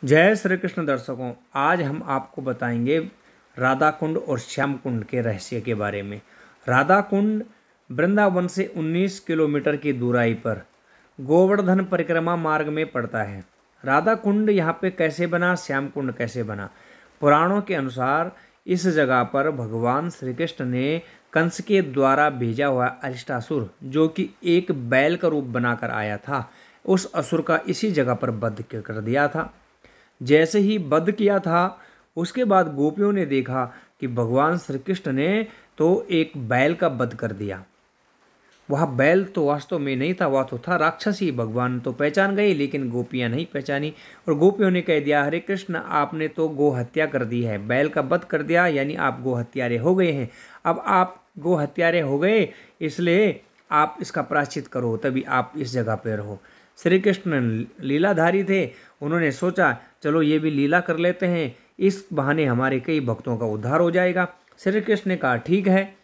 जय श्री कृष्ण दर्शकों, आज हम आपको बताएंगे राधा कुंड और श्याम कुंड के रहस्य के बारे में। राधा कुंड वृंदावन से 19 किलोमीटर की दूराई पर गोवर्धन परिक्रमा मार्ग में पड़ता है। राधा कुंड यहाँ पे कैसे बना, श्याम कुंड कैसे बना? पुराणों के अनुसार इस जगह पर भगवान श्री कृष्ण ने कंस के द्वारा भेजा हुआ अरिष्टासुर, जो कि एक बैल का रूप बनाकर आया था, उस असुर का इसी जगह पर वध कर दिया था। जैसे ही वध किया था, उसके बाद गोपियों ने देखा कि भगवान श्री कृष्ण ने तो एक बैल का वध कर दिया। वह बैल तो वास्तव में नहीं था, वह तो था राक्षस ही। भगवान तो पहचान गए, लेकिन गोपियां नहीं पहचानी और गोपियों ने कह दिया, हरे कृष्ण, आपने तो गो हत्या कर दी है, बैल का वध कर दिया, यानी आप गो हत्यारे हो गए हैं। अब आप गो हत्यारे हो गए, इसलिए आप इसका प्रायश्चित करो, तभी आप इस जगह पर रहो। श्री कृष्ण लीलाधारी थे, उन्होंने सोचा चलो ये भी लीला कर लेते हैं, इस बहाने हमारे कई भक्तों का उद्धार हो जाएगा। श्री कृष्ण ने कहा ठीक है,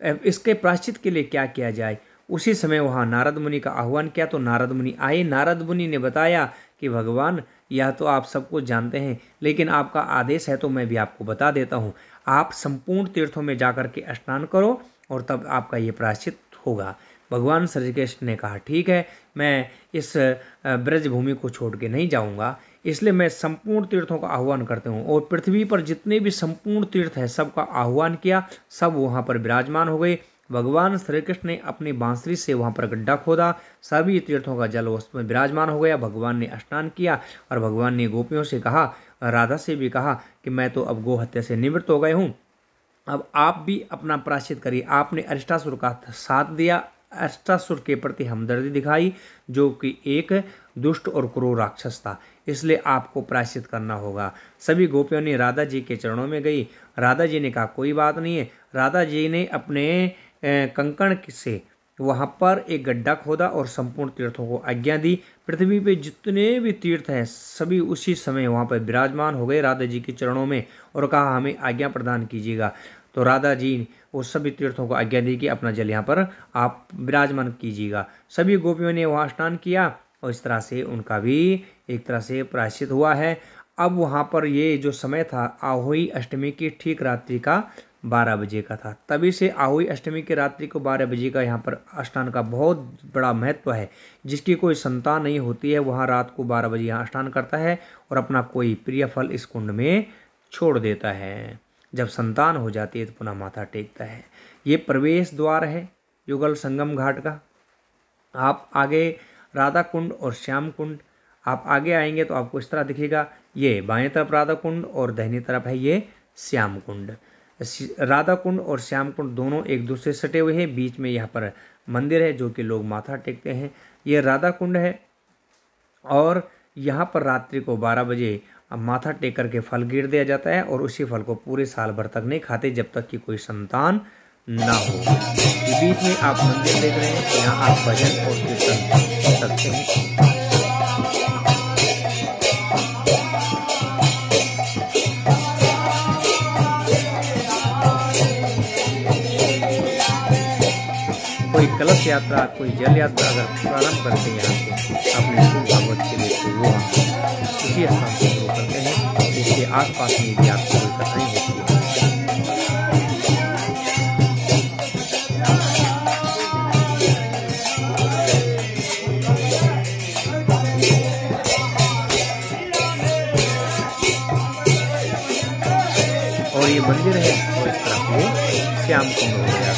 इसके प्रायश्चित के लिए क्या किया जाए। उसी समय वहाँ नारद मुनि का आह्वान किया तो नारद मुनि आए। नारद मुनि ने बताया कि भगवान, यह तो आप सब कुछ जानते हैं, लेकिन आपका आदेश है तो मैं भी आपको बता देता हूँ। आप संपूर्ण तीर्थों में जाकर के स्नान करो और तब आपका ये प्रायश्चित होगा। भगवान श्री कृष्ण ने कहा ठीक है, मैं इस ब्रज भूमि को छोड़ के नहीं जाऊंगा, इसलिए मैं संपूर्ण तीर्थों का आह्वान करते हूँ। और पृथ्वी पर जितने भी संपूर्ण तीर्थ है सबका आह्वान किया, सब वहाँ पर विराजमान हो गए। भगवान श्री कृष्ण ने अपनी बांसुरी से वहाँ पर गड्ढा खोदा, सभी तीर्थों का जल उसमें विराजमान हो गया। भगवान ने स्नान किया और भगवान ने गोपियों से कहा, राधा से भी कहा कि मैं तो अब गो हत्या से निवृत्त हो गए हूँ, अब आप भी अपना प्रायश्चित करिए। आपने अरिष्टासुर का साथ दिया, अरिष्टासुर के प्रति हमदर्दी दिखाई, जो कि एक दुष्ट और क्रूर राक्षस था, इसलिए आपको प्रायश्चित करना होगा। सभी गोपियों ने राधा जी के चरणों में गई। राधा जी ने कहा कोई बात नहीं है। राधा जी ने अपने कंकण से वहाँ पर एक गड्ढा खोदा और संपूर्ण तीर्थों को आज्ञा दी। पृथ्वी पे जितने भी तीर्थ हैं सभी उसी समय वहाँ पर विराजमान हो गए राधा जी के चरणों में और कहा हमें आज्ञा प्रदान कीजिएगा। तो राधा जी वो सभी तीर्थों को आज्ञा दी कि अपना जल यहाँ पर आप विराजमान कीजिएगा। सभी गोपियों ने वहाँ स्नान किया और इस तरह से उनका भी एक तरह से प्रायश्चित हुआ है। अब वहाँ पर ये जो समय था आहोई अष्टमी की ठीक रात्रि का 12 बजे का था, तभी से आहोई अष्टमी की रात्रि को 12 बजे का यहाँ पर स्नान का बहुत बड़ा महत्व है। जिसकी कोई संतान नहीं होती है वहाँ रात को 12 बजे यहाँ स्नान करता है और अपना कोई प्रिय फल इस कुंड में छोड़ देता है। जब संतान हो जाती है तो पुनः माथा टेकता है। ये प्रवेश द्वार है युगल संगम घाट का। आप आगे राधा कुंड और श्याम कुंड, आप आगे आएंगे तो आपको इस तरह दिखेगा। ये बाएं तरफ राधा कुंड और दाहिनी तरफ है ये श्याम कुंड। राधा कुंड और श्याम कुंड दोनों एक दूसरे से सटे हुए हैं। बीच में यहाँ पर मंदिर है जो कि लोग माथा टेकते हैं। ये राधा कुंड है और यहाँ पर रात्रि को 12 बजे माथा टेक करके फल गिर दिया जाता है और उसी फल को पूरे साल भर तक नहीं खाते जब तक कि कोई संतान ना हो। बीच में आप मंदिर देख रहे हैं, यहाँ आप भजन और कीर्तन कर सकते हैं। कोई कलश यात्रा, कोई जल यात्रा अगर प्रारंभ करते हैं यहाँ से अपने शुभ भागवत के लिए, तो वो इसी स्थान से शुरू करते हैं, जिसके आसपास में भी आपको कोई कठिनाई होती है। और ये मंदिर है और इस तरफ ये श्याम कुंड हो गया,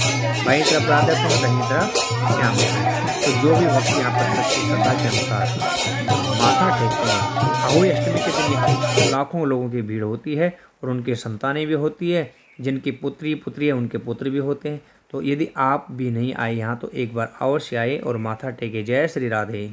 बाई तरफ राधा कुंड, दाहिनी तरफ श्याम कुंड। तो जो भी भक्त यहाँ पर सच्ची श्रद्धा के अनुसार माथा टेकते हैं, आहोई अष्टमी के दिन यहाँ लाखों लोगों की भीड़ होती है और उनके संतानें भी होती है, जिनकी पुत्री है उनके पुत्र भी होते हैं। तो यदि आप भी नहीं आए यहाँ तो एक बार अवश्य आए और माथा टेके। जय श्री राधे।